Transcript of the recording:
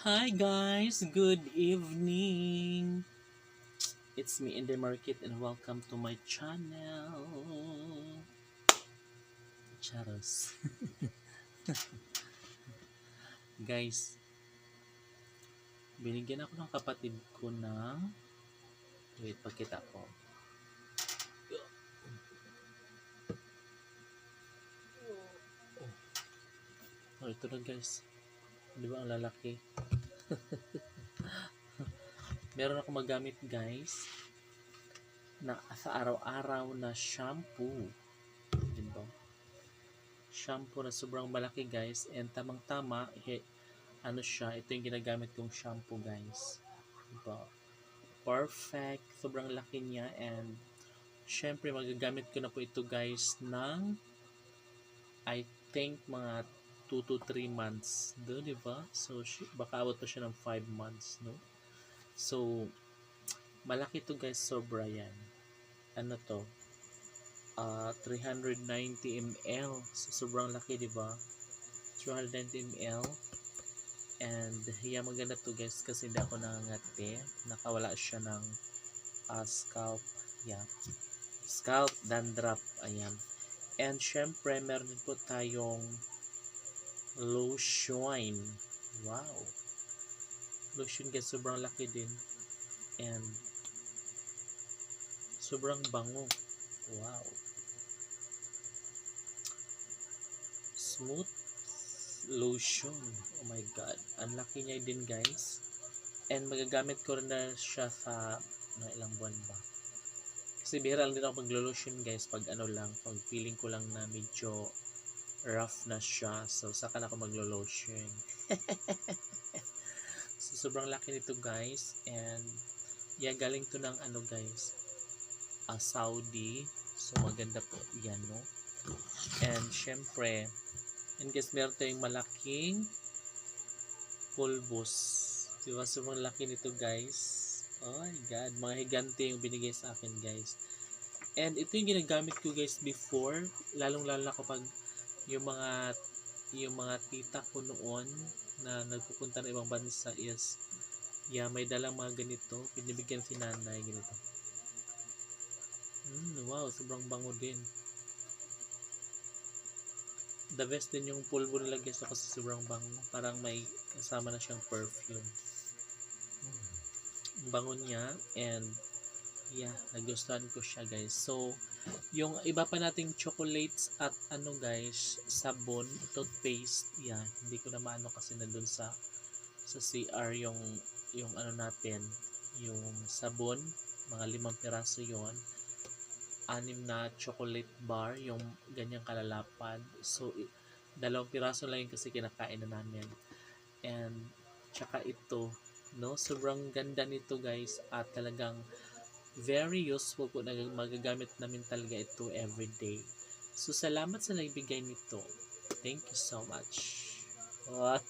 Hi guys, good evening. It's me in the market and welcome to my channel. Charos. Guys, binigyan ako ng kapatid ko ng wait, pagkita ko. Oh, ito na guys. Di ba ang lalaki? Meron ako magamit guys na sa araw-araw na shampoo. Di ba? Shampoo na sobrang malaki guys and tamang-tama ano siya, ito yung ginagamit kong shampoo guys. Diba? Perfect, sobrang laki niya and syempre magagamit ko na po ito guys ng I think mga 2 to 3 months do, diba? So baka abot pa siya ng 5 months, no? So malaki to guys, sobra yan. Ano to? 390 ml. So sobrang laki, diba? 390 ml. And yeah, maganda to guys kasi hindi ako nangangati. Nakawala siya ng scalp. Yeah. Scalp dandruff. Ayan. And syempre, meron din po tayong lotion. Wow. Lotion guys, sobrang laki din. And sobrang bango. Wow. Smooth lotion. Oh my god. Ang laki niya din guys. And magagamit ko rin na siya sa mga ilang buwan ba. Kasi bihira lang din ako mag-lotion guys pag ano lang, pag feeling ko lang na medyo rough na siya. So saka na ako mag-lotion. So sobrang laki nito guys. And yeah, galing to ng ano guys, Saudi. So maganda po yan, no? And syempre, and guys, meron tayong malaking pulbos. Diba? Sobrang laki nito guys. Oh my god, mga higante yung binigay sa akin guys. And ito yung ginagamit ko guys before, lalong-lalo na kapag yung mga tita ko noon na nagpupunta ng ibang bansa is yeah, may dalang mga ganito, pinibigyan si nanay ganito. Wow, sobrang bango din. The best din yung pulbo nila guys kasi sobrang bango, parang may kasama na siyang perfume. Ang bango niya and yeah, nagustuhan ko siya guys. So yung iba pa nating chocolates at ano guys, sabon, toothpaste, yeah, hindi ko na maano kasi na dun sa CR yung ano natin, yung sabon, mga 5 piraso yon, 6 na chocolate bar, yung ganyang kalalapad. So 2 piraso lang yun kasi kinakain na namin. And tsaka ito, no, sobrang ganda nito guys at talagang very useful po na magagamit namin talaga ito everyday. So salamat sa nagbigay nito. Thank you so much. What?